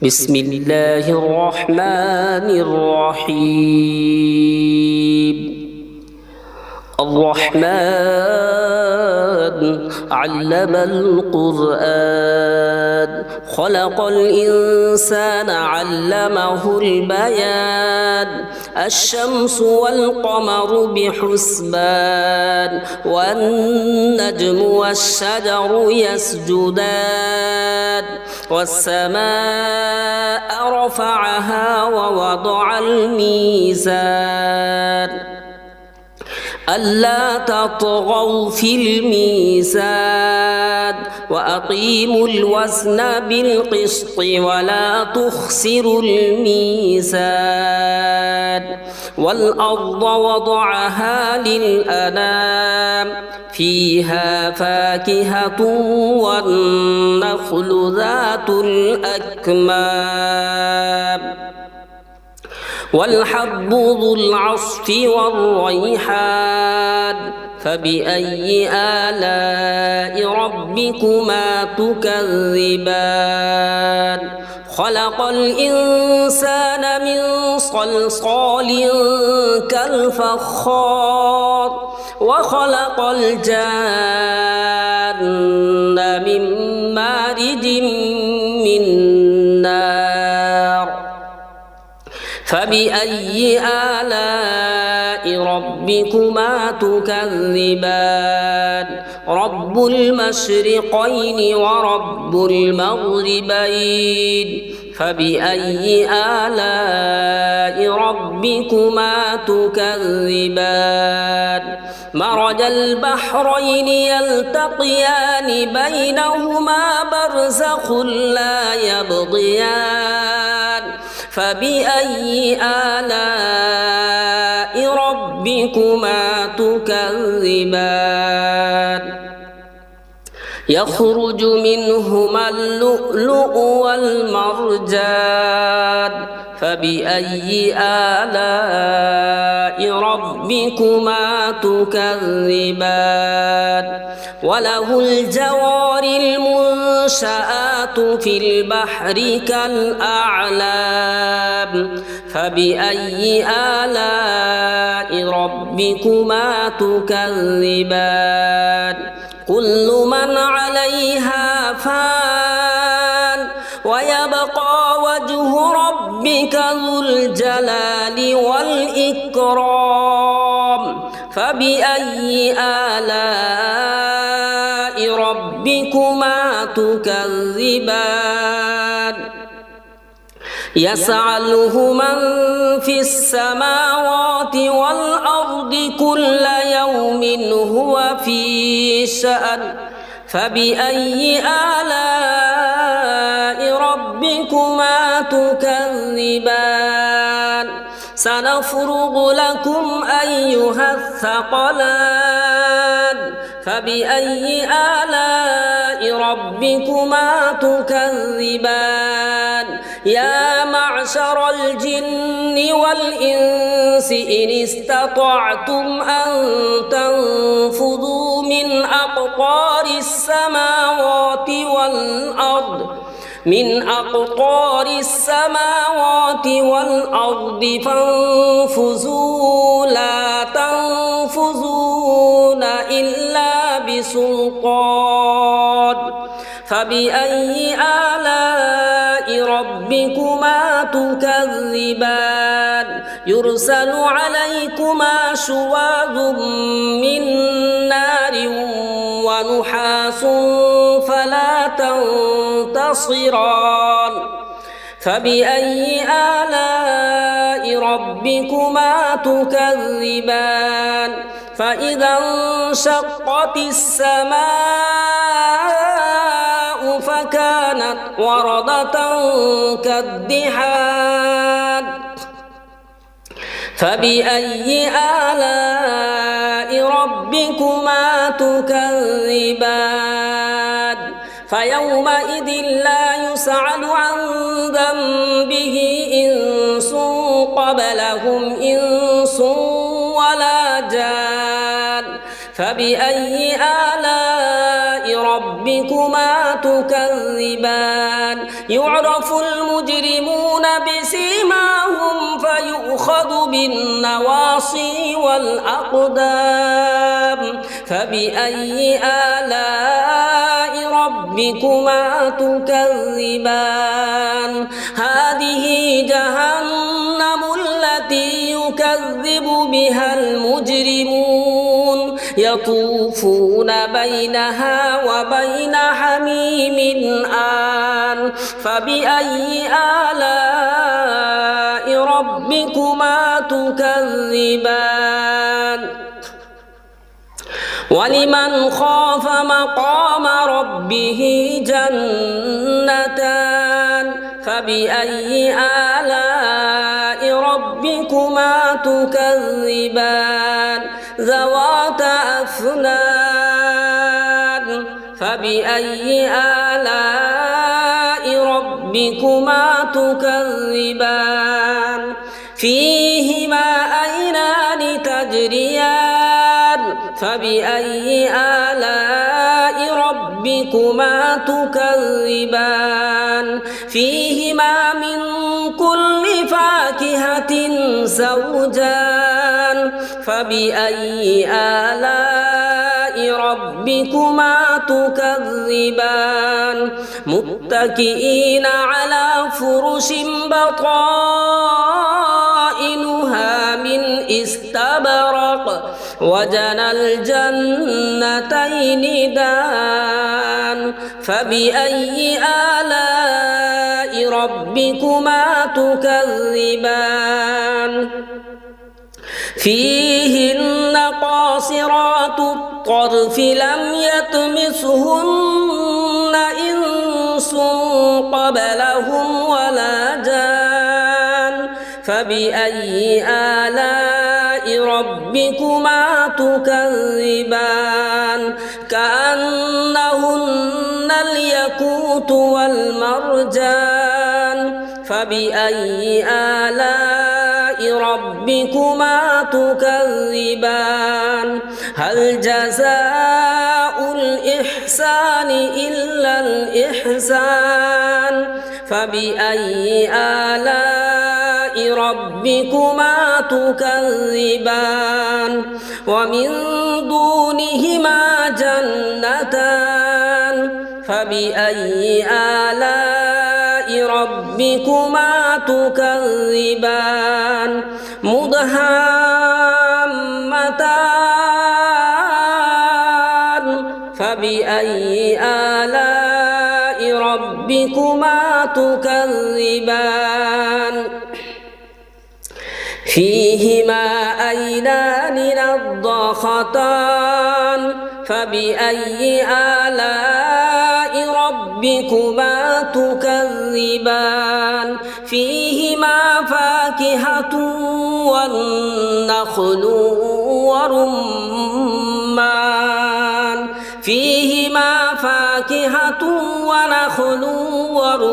بسم الله الرحمن الرحيم الرحمن علم القرآن خلق الإنسان علمه البيان الشمس والقمر بحسبان والنجم والشجر يسجدان والسماء رفعها ووضع الميزان ألا تطغوا في الميزان وأقيموا الوزن بالقسط ولا تخسروا الميزان والأرض وضعها للأنام فيها فاكهة والنخل ذات الأكمام والحب ذو العصف والريحان فبأي آلاء ربكما تكذبان خلق الإنسان من صلصال كالفخار وخلق الجان من مارج من نار فبأي آلاء ربكما تكذبان رب المشرقين ورب المغربين فبأي آلاء ربكما تكذبان مرج البحرين يلتقيان بينهما برزخ لا يبغيان فبأي آلاء ربكما تكذبان يخرج منهما اللؤلؤ والمرجان فبأي آلاء ربكما تكذبان وله الجوار المنشآت في البحر كالأعلام فبأي آلاء ربكما تكذبان كل من عليها فان ويبقى وجه ربك ذو الجلال والإكرام فبأي آلاء ربكما تكذبان يسأله من في السماوات والأرض كل يوم هو في شأن فبأي آلاء ربكما تكذبان سنفرغ لكم أيها الثقلان فبأي آلاء ربكما تكذبان يا معشر الجن والإنس إن استطعتم أن تنفذوا من أقطار السماوات والأرض فانفذوا لا تنفذون إلا بسلطان فبأي آلاء ربكما تكذبان يرسل عليكما شواظ من نار ونحاس فلا تنتصران فبأي آلاء ربكما تكذبان فإذا انشقت السماء فكانت وردة كالدحان فبأي آلاء ربكما تكذبان فيومئذ لا يسأل عن ذنبه إنس قبلهم إنس ولا جان فبأي آلاء ربكما تكذبان يعرف المجرمون بالنواصي والأقدام فبأي آلاء ربكما تكذبان هذه جهنم التي يكذب بها المجرمون يطوفون بينها وبين حميم آن فبأي آلاء ربكما تكذبان ولمن خاف مقام ربه جنتان فبأي آلاء ربكما تكذبان ذواتا أفنان فبأي آلاء ربكما تكذبان فيهما عينان تجريان فبأي آلاء ربكما تكذبان فيهما من كل فاكهة زوجان فبأي آلاء ربكما تكذبان متكئين على فرش بطائنها من استبرق وجنى الجنتين دان فبأي آلاء ربكما تكذبان فيهن قاصرات الطرف لم يطمثهن إنس قبلهم ولا جان فبأي آلاء ربكما تكذبان كأنهن الياقوت والمرجان فبأي آلاء ربكما تكذبان هل جزاء الإحسان إلا الإحسان فبأي آلاء ربكما تكذبان ومن دونهما جنتان فبأي آلاء ربكما تكذبان مدهامتان فبأي آلاء ربكما تكذبان فيهما عينان نضاختان فبأي آلاء ربكما تكذبان فيهما فاكهة والنخل ورمان فيهما فاكهة ونخل ورمان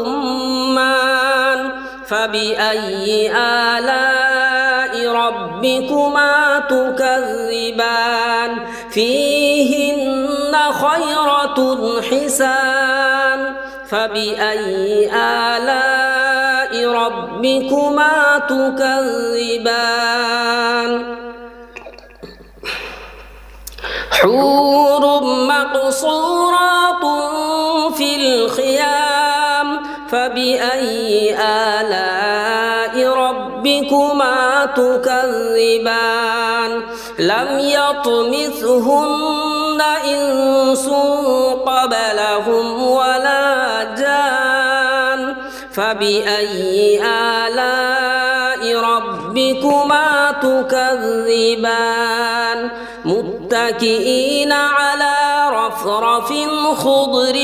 فبأي آلاء ربكما تكذبان فيهن خيرة حسان فبأي آلاء ربكما تكذبان حور مقصورات في الخيام فبأي آلاء ربكما تكذبان لم يطمثهن إنس قبلهم ولا جان فبأي آلاء ربكما تكذبان متكئين على رفرف خضر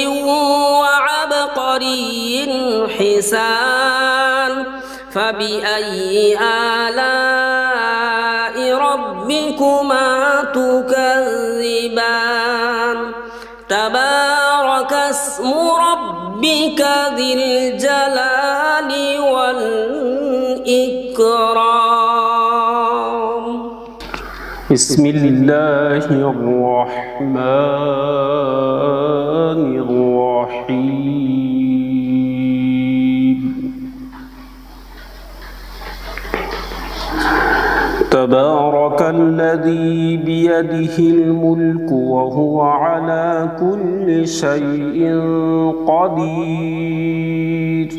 وعبقري حسان فبأي آلاء ربكما تكذبان تبارك اسم ربك ذي الجلال والإكرام بسم الله الرحمن الرحيم تبارك الذي بيده الملك وهو على كل شيء قدير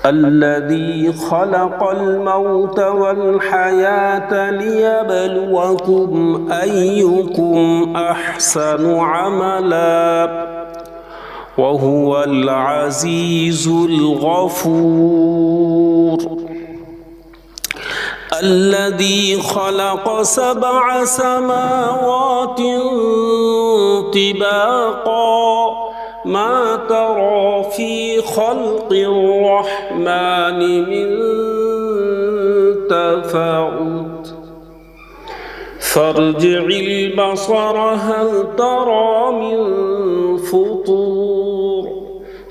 الذي خلق الموت والحياة ليبلوكم أيكم أحسن عملا وهو العزيز الغفور الذي خلق 7 سماوات طباقا ما ترى في خلق الرحمن من تفاوت فارجع البصر هل ترى من فطور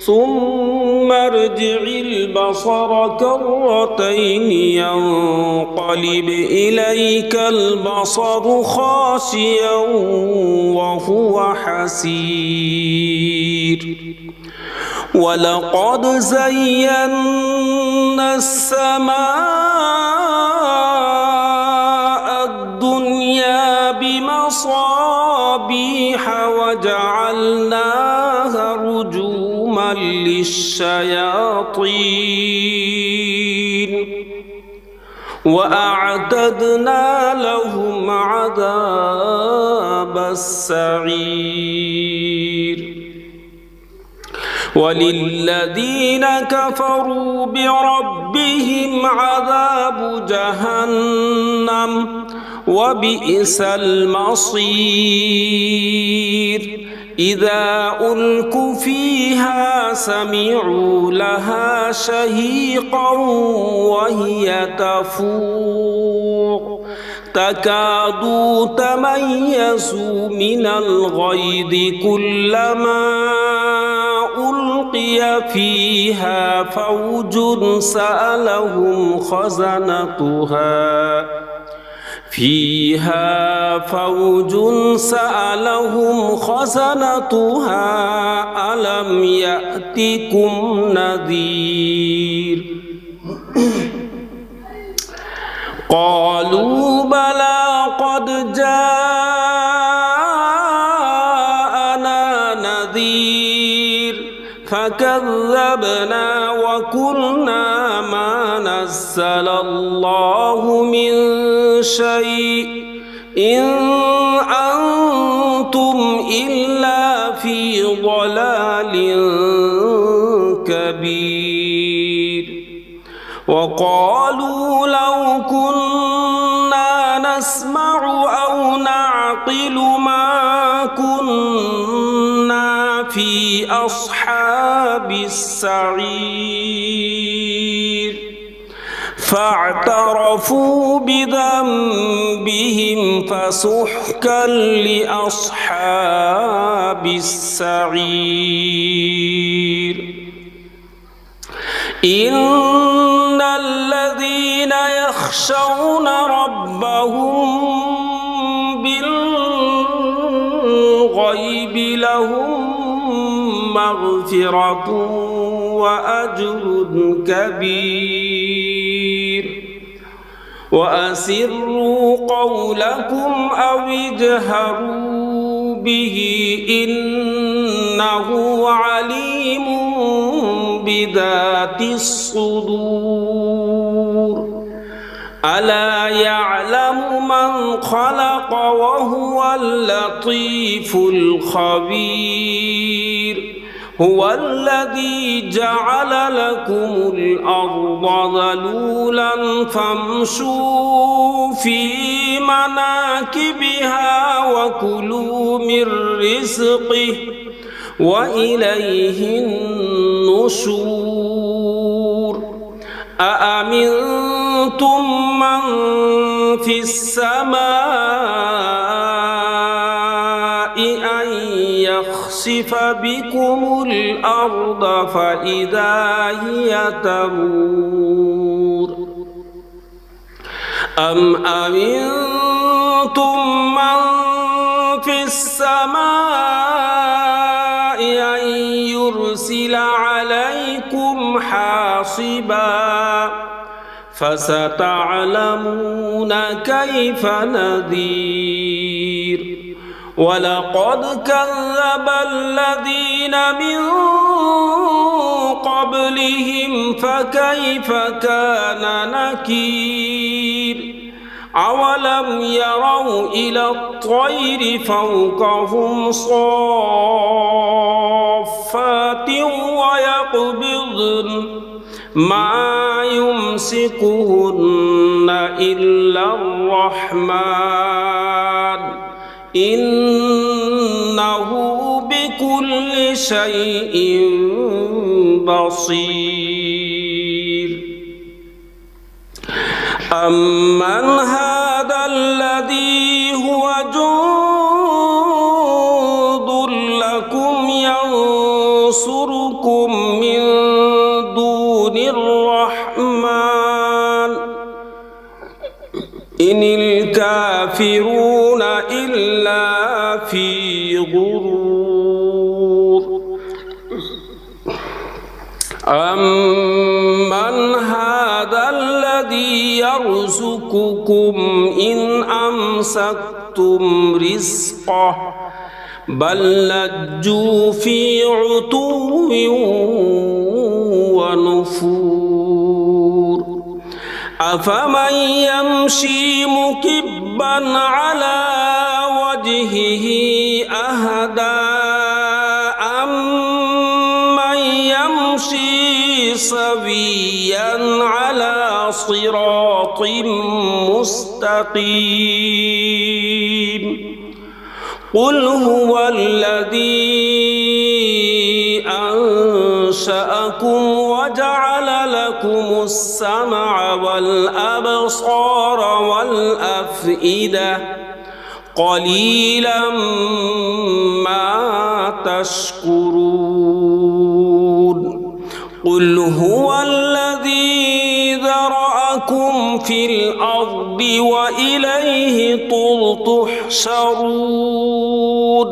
ثم ارجع البصر كرتين ينقلب إليك البصر خاسئا وهو حسير ولقد زينا السماء الدنيا بمصابيح وجعلناها رجوما للشياطين وأعتدنا لهم عذاب السعير وللذين كفروا بربهم عذاب جهنم وبئس المصير إذا ألقوا فيها سمعوا لها شهيقا وهي تفور تكاد تميز من الغيظ كلما ألقي فيها فوج سألهم خزنتها ألم يأتكم نذير قالوا بلى قد جاءنا نذير فكذبنا وقلنا ما نزل الله من شيء إن أنتم إلا في ضلال كبير وقالوا لو كنا نسمع أو نعقل ما كنا في أصحاب السعير فاعترفوا بذنبهم فسحقا لأصحاب السعير إن الذين يخشون ربهم بالغيب لهم مغفرة وأجر كبير وأسروا قولكم أو اجهروا به إنه عليم بذات الصدور ألا يعلم من خلق وهو اللطيف الخبير هو الذي جعل لكم الأرض ذلولا فامشوا في مناكبها وكلوا من رزقه وإليه النشور أأمنتم من في السماء أن يخسف بكم الأرض فإذا هي تمور أم أمنتم من في السماء أن يرسل عليكم حاصبا فستعلمون كيف نذير ولقد كذب الذين من قبلهم فكيف كان نكير أولم يروا إلى الطير فوقهم صافات ويقبضن ما يمسكهن إلا الرحمن إنه بكل شيء بصير أمن هذا الذي هو جند لكم ينصركم من دون الرحمن إن الكافرون إلا في غرور أمن هذا الذي يرزقكم إن أمسكتم رزقه بل لجوا في عتو ونفور أفمن يمشي مكبا على وجهه أهدى أمن يمشي سويا على صراط مستقيم قل هو الذي أنشأكم وجعل لكم السمع والأبصار والأفئدة قليلا ما تشكرون قل هو الذي ذرأكم في الأرض وإليه تحشرون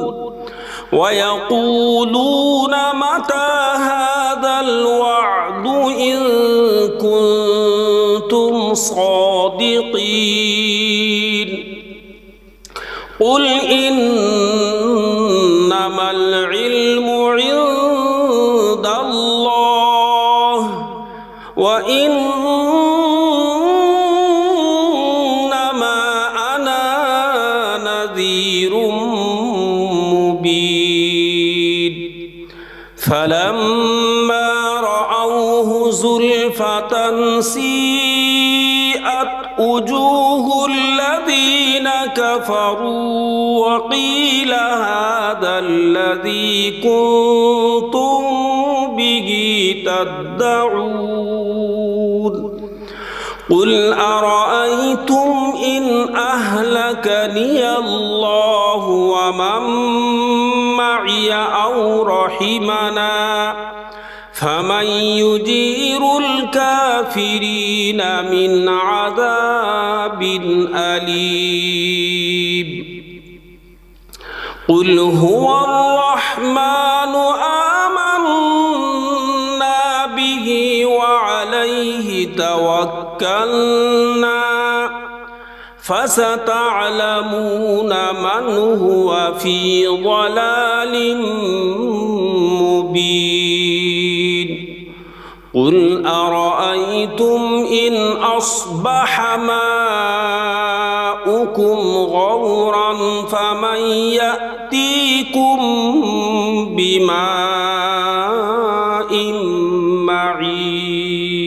ويقولون متى هذا الوعد إن كنتم صادقين قل إنما العلم عند الله وإنما أنا نذير مبين فلما رأوه زلفة سيئت وجوه الذين كفروا وقيل هذا الذي كنتم به تدعون قل أرأيتم إن أهلكني الله ومن معي أو رحمنا فمن يجير الكافرين من عذاب أليم قل هو الرحمن آمنا به وعليه توكلنا فستعلمون من هو في ضلال مبين قل أرأيتم إن أصبح ماؤكم غورا فمن يأتيكم بماء معين